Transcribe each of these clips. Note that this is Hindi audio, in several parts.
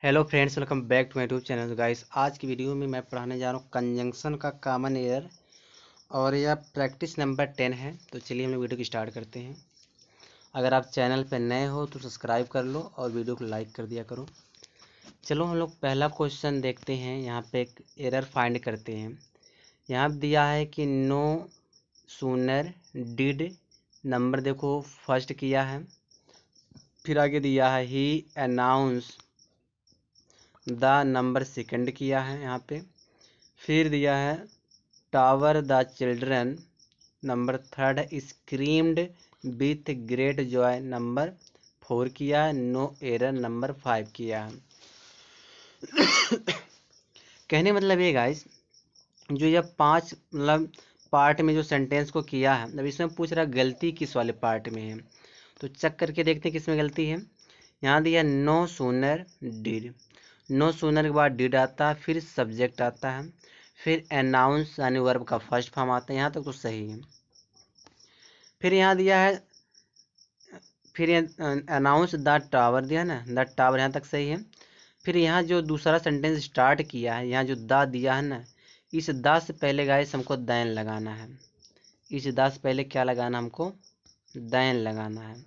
Hello friends, welcome back to my YouTube channel. Guys, आज की वीडियो में मैं पढ़ाने जा रहा हूँ कंजंक्शन का कॉमन एरर और यह प्रैक्टिस नंबर 10 है। तो चलिए हम लोग वीडियो की स्टार्ट करते हैं। अगर आप चैनल पर नए हो तो सब्सक्राइब कर लो और वीडियो को लाइक कर दिया करो। चलो हम लोग पहला क्वेश्चन देखते हैं। यहाँ पे एक एरर फाइंड करते हैं। यहाँ दिया है कि नो सूनर डिड नंबर, देखो फर्स्ट किया है। फिर आगे दिया है ही अनाउंस द नंबर सेकंड किया है यहाँ पे। फिर दिया है tower the children number third screamed with great Joy number 4 किया है। नो एरर नंबर 5 किया है। कहने मतलब ये गाइस, जो यह 5 मतलब पार्ट में जो सेंटेंस को किया है, अब इसमें पूछ रहा गलती किस वाले पार्ट में है। तो चेक करके देखते हैं किसमें गलती है। यहाँ दिया no sooner did, no sooner के बाद डिड आता है, फिर सब्जेक्ट आता है, फिर अनाउंस यानी वर्ब का फर्स्ट फॉर्म आता है। यहाँ तक तो सही है। फिर यहाँ दिया है, फिर अनाउंस द टावर दिया ना, द टावर, यहाँ तक सही है। फिर यहाँ जो दूसरा सेंटेंस स्टार्ट किया है, यहाँ जो द दिया है ना, इस द से पहले गाइस हमको दैन लगाना है। इस द से पहले क्या लगाना, हमको दैन लगाना है।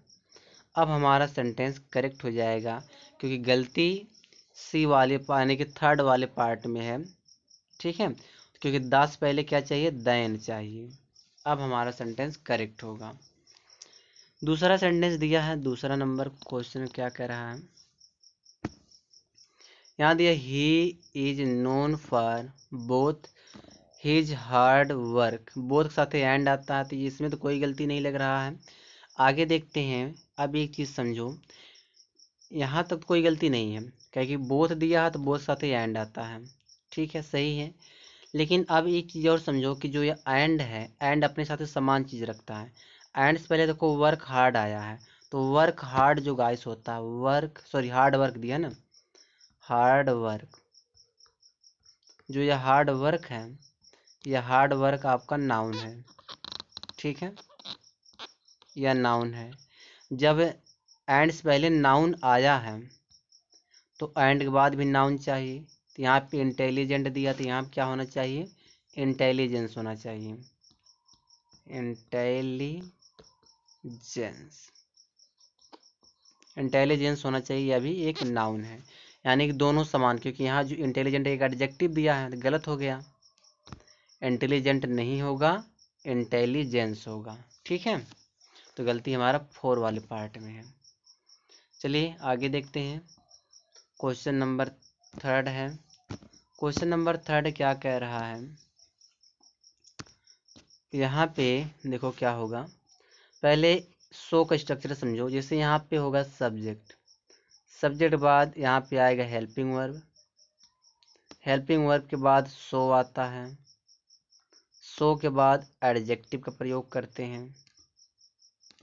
अब हमारा सेंटेंस करेक्ट हो जाएगा, क्योंकि गलती सी वाले यानी कि थर्ड वाले पार्ट में है। ठीक है, क्योंकि द से पहले क्या चाहिए, दैन चाहिए। अब हमारा सेंटेंस करेक्ट होगा। दूसरा सेंटेंस दिया है, दूसरा नंबर क्वेश्चन क्या कह रहा है। यहाँ दिया he is known for both his hard work, both के साथ एंड आता है, तो इसमें तो कोई गलती नहीं लग रहा है। आगे देखते हैं। अब एक चीज़ समझो, यहाँ तक कोई गलती नहीं है, क्योंकि बोथ दिया है तो बोथ साथ ही एंड आता है। ठीक है, सही है। लेकिन अब एक चीज़ और समझो कि जो ये एंड है, एंड अपने साथ समान चीज़ रखता है। एंड से पहले देखो वर्क हार्ड आया है, तो वर्क हार्ड जो गाइस होता है, हार्ड वर्क दिया ना, हार्ड वर्क, जो ये हार्ड वर्क है, यह हार्ड वर्क आपका नाउन है। ठीक है, यह नाउन है। जब एंड से पहले नाउन आया है तो एंड के बाद भी नाउन चाहिए। तो यहाँ पे इंटेलिजेंट दिया, तो यहाँ पे क्या होना चाहिए, इंटेलिजेंस होना चाहिए। इंटेलिजेंस होना चाहिए, यह भी एक नाउन है। यानी कि दोनों समान, क्योंकि यहाँ जो इंटेलिजेंट एक एडजेक्टिव दिया है तो गलत हो गया। इंटेलिजेंट नहीं होगा, इंटेलिजेंस होगा। ठीक है, तो गलती हमारा 4 वाले पार्ट में है। चलिए आगे देखते हैं। क्वेश्चन नंबर थर्ड है। क्वेश्चन नंबर थर्ड क्या कह रहा है। यहाँ पे देखो क्या होगा। पहले सो का स्ट्रक्चर समझो। जैसे यहाँ पे होगा सब्जेक्ट, सब्जेक्ट बाद यहाँ पे आएगा हेल्पिंग वर्ब, हेल्पिंग वर्ब के बाद सो आता है, सो के बाद एडजेक्टिव का प्रयोग करते हैं।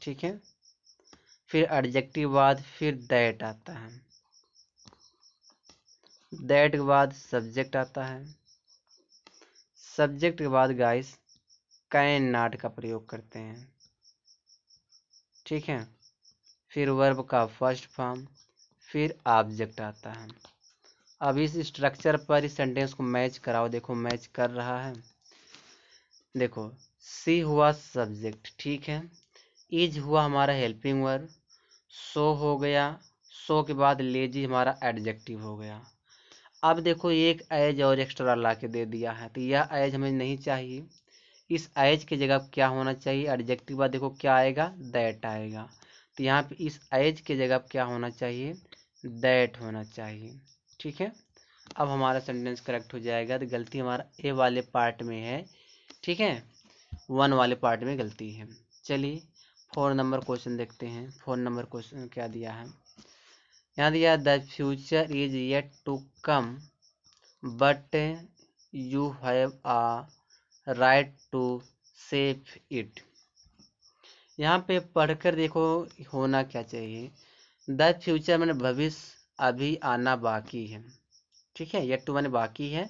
ठीक है, फिर एडजेक्टिव बाद फिर दैट आता है, दैट के बाद सब्जेक्ट आता है, सब्जेक्ट के बाद गाइस कैन नॉट का प्रयोग करते हैं। ठीक है, फिर वर्ब का फर्स्ट फॉर्म, फिर ऑब्जेक्ट आता है। अब इस स्ट्रक्चर पर इस सेंटेंस को मैच कराओ। देखो मैच कर रहा है। देखो सी हुआ सब्जेक्ट, ठीक है, इज हुआ हमारा हेल्पिंग वर्ब, सो हो गया, सो के बाद लेजी हमारा एडजेक्टिव हो गया। अब देखो एक एज और एक्स्ट्रा ला के दे दिया है, तो यह एज हमें नहीं चाहिए। इस एज की जगह क्या होना चाहिए, एडजेक्टिव बाद देखो क्या आएगा, दैट आएगा। तो यहाँ पे इस एज की जगह क्या होना चाहिए, दैट होना चाहिए। ठीक है, अब हमारा सेंटेंस करेक्ट हो जाएगा। तो गलती हमारा ए वाले पार्ट में है। ठीक है, 1 वाले पार्ट में गलती है। चलिए 4 नंबर क्वेश्चन देखते हैं। 4 नंबर क्वेश्चन क्या दिया है। यहाँ दिया the future is yet to come but you have a right to save it. यहाँ पे पढ़कर देखो होना क्या चाहिए। द फ्यूचर मैंने भविष्य, अभी आना बाकी है। ठीक है, येट टू माने बाकी है,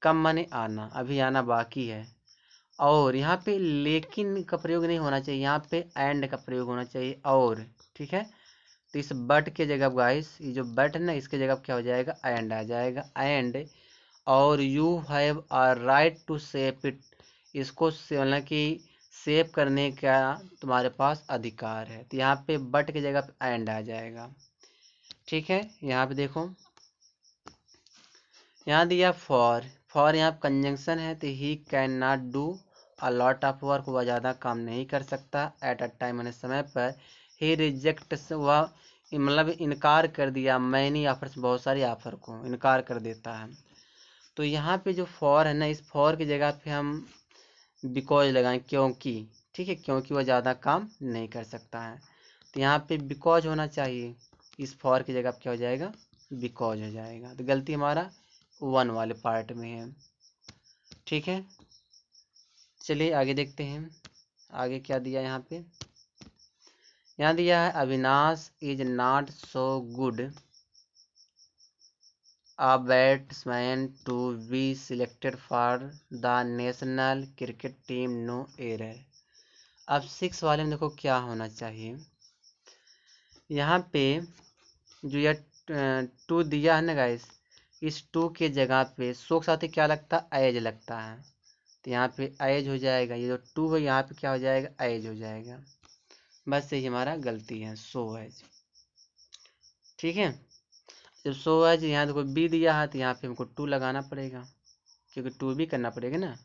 कम माने आना, अभी आना बाकी है। और यहाँ पे लेकिन का प्रयोग नहीं होना चाहिए, यहाँ पे एंड का प्रयोग होना चाहिए। और ठीक है, तो इस बट के जगह गाइस, ये जो बट है ना, इसके जगह क्या हो जाएगा, एंड आ जाएगा, एंड। और you have a right to save it, इसको मतलब कि सेव करने का तुम्हारे पास अधिकार है। तो यहाँ पे बट की जगह पे एंड आ जाएगा। ठीक है, यहाँ पे देखो, यहाँ दिया फॉर, फॉर यहाँ कंजंक्शन है, तो he can not do a lot of work, वह ज़्यादा काम नहीं कर सकता, एट अ टाइम यानी समय पर। ही रिजेक्ट, वह मतलब इनकार कर दिया, मैनी ऑफर्स, बहुत सारी ऑफर को इनकार कर देता है। तो यहाँ पे जो फॉर है ना, इस फॉर की जगह पे हम बिकॉज लगाएं, क्योंकि। ठीक है, क्योंकि वह ज़्यादा काम नहीं कर सकता है, तो यहाँ पे बिकॉज होना चाहिए, इस फॉर की जगह क्या हो जाएगा, बिकॉज हो जाएगा। तो गलती हमारा 1 वाले पार्ट में है। ठीक है, चलिए आगे देखते हैं, आगे क्या दिया यहाँ पे। यहाँ दिया है Avinash is not so good a batsman to be selected for the national cricket team, no error। अब 6 वाले में देखो क्या होना चाहिए, यहाँ पे जो यह 2 दिया है ना गाइस, इस 2 के जगह पे सो के साथ ही क्या लगता है, एज लगता है, तो यहाँ पे एज हो जाएगा, ये जो 2 है यहाँ पे क्या हो जाएगा, एज हो जाएगा। बस यही हमारा गलती है, सो एज। ठीक है, जब सो एज यहाँ देखो बी दिया है, तो यहाँ पे हमको 2 लगाना पड़ेगा, क्योंकि 2 भी करना पड़ेगा ना,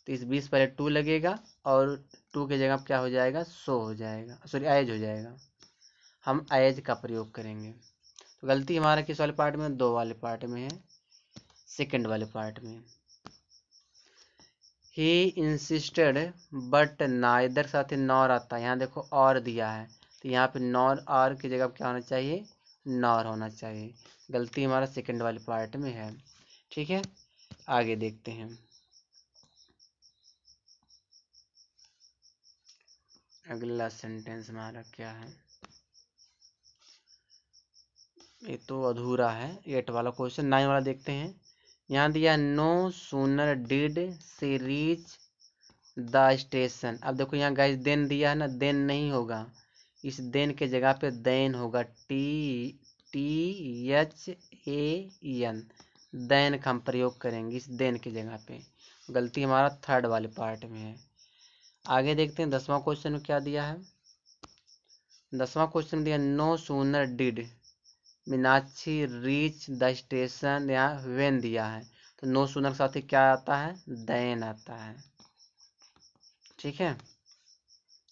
तो इस 20 पहले 2 लगेगा, और 2 की जगह क्या हो जाएगा, सो हो जाएगा, सॉरी एज हो जाएगा, हम एज का प्रयोग करेंगे। तो गलती हमारा किस वाले पार्ट में, 2 वाले पार्ट में है, सेकंड वाले पार्ट में। ही इंसिस्टेड बट नाइदर, साथ ही नॉर आता है, यहाँ देखो और दिया है, तो यहाँ पे नॉर और की जगह क्या होना चाहिए, नॉर होना चाहिए। गलती हमारा सेकंड वाले पार्ट में है। ठीक है, आगे देखते हैं, अगला सेंटेंस हमारा क्या है, ये तो अधूरा है, 8 वाला क्वेश्चन। 9 वाला देखते हैं, यहाँ दिया no sooner did she reach the station. अब देखो यहाँ गाइस देन दिया है ना, देन नहीं होगा, इस देन के जगह पे देन होगा, THAN, देन का हम प्रयोग करेंगे इस देन के जगह पे। गलती हमारा थर्ड वाले पार्ट में है। आगे देखते हैं 10वां क्वेश्चन में क्या दिया है। 10वां क्वेश्चन दिया no sooner did Meenakshi reach the station, यहाँ वेन दिया है, तो नो सूनर के साथ ही क्या आता है, देन आता है। ठीक है,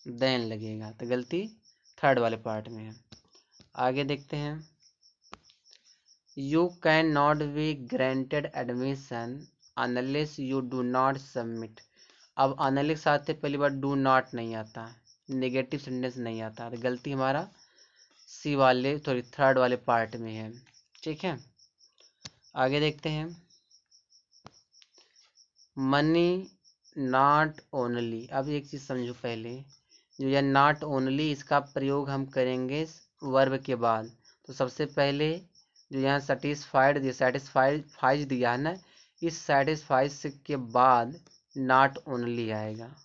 देन लगेगा, तो गलती थर्ड वाले पार्ट में है। आगे देखते हैं, you can not be granted admission unless you do not submit. अब अनलेस साथ ही पहली बार डू नॉट नहीं आता, नेगेटिव सेंटेंस नहीं आता, तो गलती हमारा सी वाले सॉरी थर्ड वाले पार्ट में है। ठीक है, आगे देखते हैं, मनी नॉट ओनली। अब एक चीज़ समझो पहले, जो यह नॉट ओनली, इसका प्रयोग हम करेंगे वर्ब के बाद। तो सबसे पहले जो यहाँ सेटिस्फाइज दिया है ना, इस सेटिस्फाइज के बाद नॉट ओनली आएगा।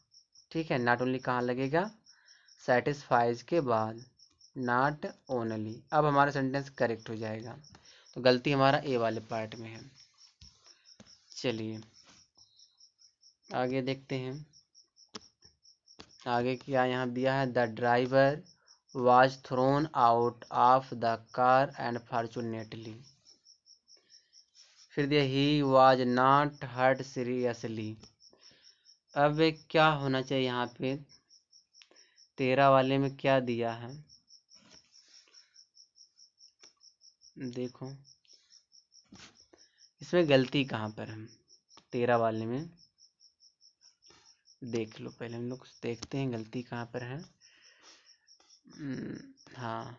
ठीक है, नॉट ओनली कहाँ लगेगा, सेटिस्फाइज के बाद, नॉट ओनली। अब हमारा सेंटेंस करेक्ट हो जाएगा, तो गलती हमारा ए वाले पार्ट में है। चलिए आगे देखते हैं, आगे क्या यहाँ दिया है, the driver was thrown out of the car and fortunately। फिर दिया he was not hurt seriously। अब क्या होना चाहिए यहाँ पे, 13 वाले में क्या दिया है, देखो इसमें गलती कहाँ पर है, 13 वाले में देख लो, पहले हम लोग देखते हैं गलती कहाँ पर है। हाँ,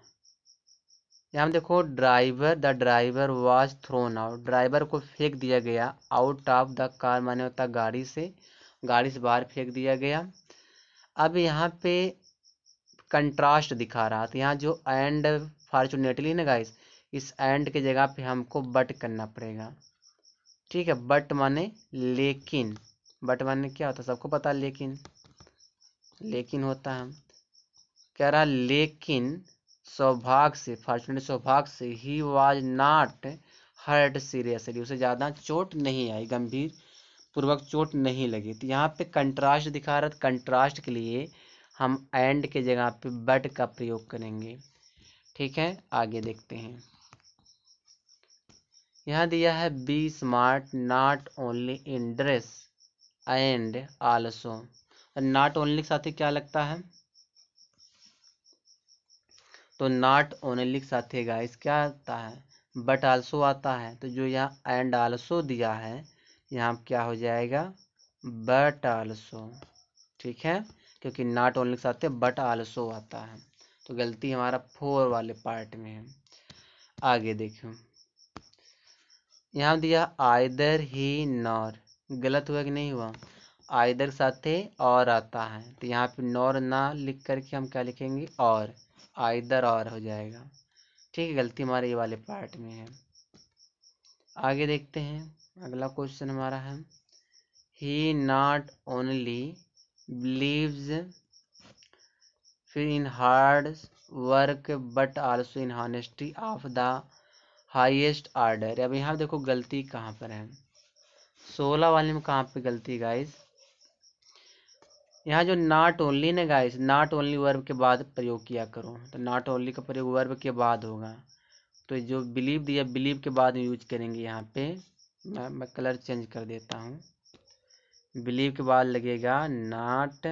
यहाँ देखो driver, the driver was thrown out, driver को फेंक दिया गया, आउट ऑफ द कार माने होता गाड़ी से, गाड़ी से बाहर फेंक दिया गया। अब यहाँ पे कंट्रास्ट दिखा रहा था, यहाँ जो एंड फॉर्चुनेटली ना गाइस, इस एंड के जगह पे हमको बट करना पड़ेगा। ठीक है, बट माने लेकिन, बट माने क्या होता है सबको पता, लेकिन, लेकिन होता है, कह रहा लेकिन सौभाग्य से, फॉर्चुनेटली सौभाग्य से, he was not hurt seriously, उसे ज़्यादा चोट नहीं आई, गंभीर पूर्वक चोट नहीं लगी। तो यहाँ पे कंट्रास्ट दिखा रहा है, कंट्रास्ट के लिए हम एंड के जगह पे बट का प्रयोग करेंगे। ठीक है, आगे देखते हैं। यहाँ दिया है be smart not only in dress and also. Not only के साथ ही क्या लगता है, तो नॉट ओनली के साथ ही गाइस क्या आता है, बट आल्सो आता है। तो जो यहाँ एंड आल्सो दिया है, यहाँ क्या हो जाएगा, बट आल्सो। ठीक है, क्योंकि नॉट ओनली के साथ बट आल्सो आता है। तो गलती हमारा 4 वाले पार्ट में है। आगे देखो, यहाँ दिया आइदर ही नॉर, गलत हुआ कि नहीं हुआ, आइदर के साथ और आता है, तो यहाँ पे नॉर ना लिख करके हम क्या लिखेंगे, और आइदर और हो जाएगा। ठीक है, गलती हमारे ये वाले पार्ट में है। आगे देखते हैं, अगला क्वेश्चन हमारा है, ही नॉट ओनली बिलीव्स, फिर in hard work but also in honesty of the highest order. अब यहाँ देखो गलती कहाँ पर है, 16 वाले में कहाँ पे गलती गाइस, यहाँ जो नॉट ओनली ने गाइस, नॉट ओनली वर्ब के बाद प्रयोग किया करो, तो नॉट ओनली का प्रयोग वर्ब के बाद होगा। तो जो बिलीव दिया, बिलीव के बाद यूज करेंगे। यहाँ पे मैं कलर चेंज कर देता हूँ, बिलीव के बाद लगेगा नॉट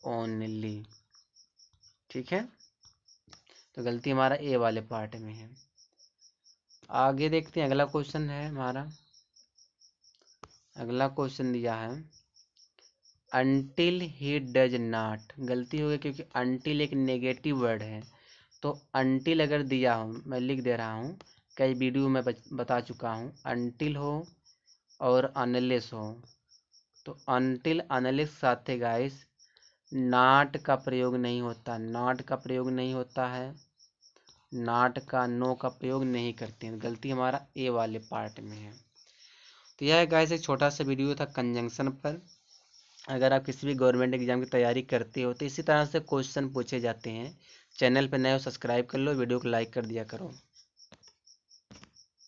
ओनली। ठीक है, तो गलती हमारा ए वाले पार्ट में है। आगे देखते हैं, अगला क्वेश्चन है हमारा, अगला क्वेश्चन दिया है अनटिल ही डज नॉट। गलती हो गई क्योंकि अनटिल एक नेगेटिव वर्ड है, तो अनटिल अगर दिया हो, मैं लिख दे रहा हूँ, कई वीडियो में बता चुका हूँ, अनटिल हो और अनलेस हो, तो अनटिल अनलेस साथ है गाइस नॉट का प्रयोग नहीं होता, नॉट का प्रयोग नहीं होता है, नॉट का, नो का प्रयोग नहीं करते हैं। गलती हमारा ए वाले पार्ट में है। तो यह गाइस एक छोटा सा वीडियो था कंजंक्शन पर। अगर आप किसी भी गवर्नमेंट एग्जाम की तैयारी करते हो तो इसी तरह से क्वेश्चन पूछे जाते हैं। चैनल पर नए हो सब्सक्राइब कर लो, वीडियो को लाइक कर दिया करो।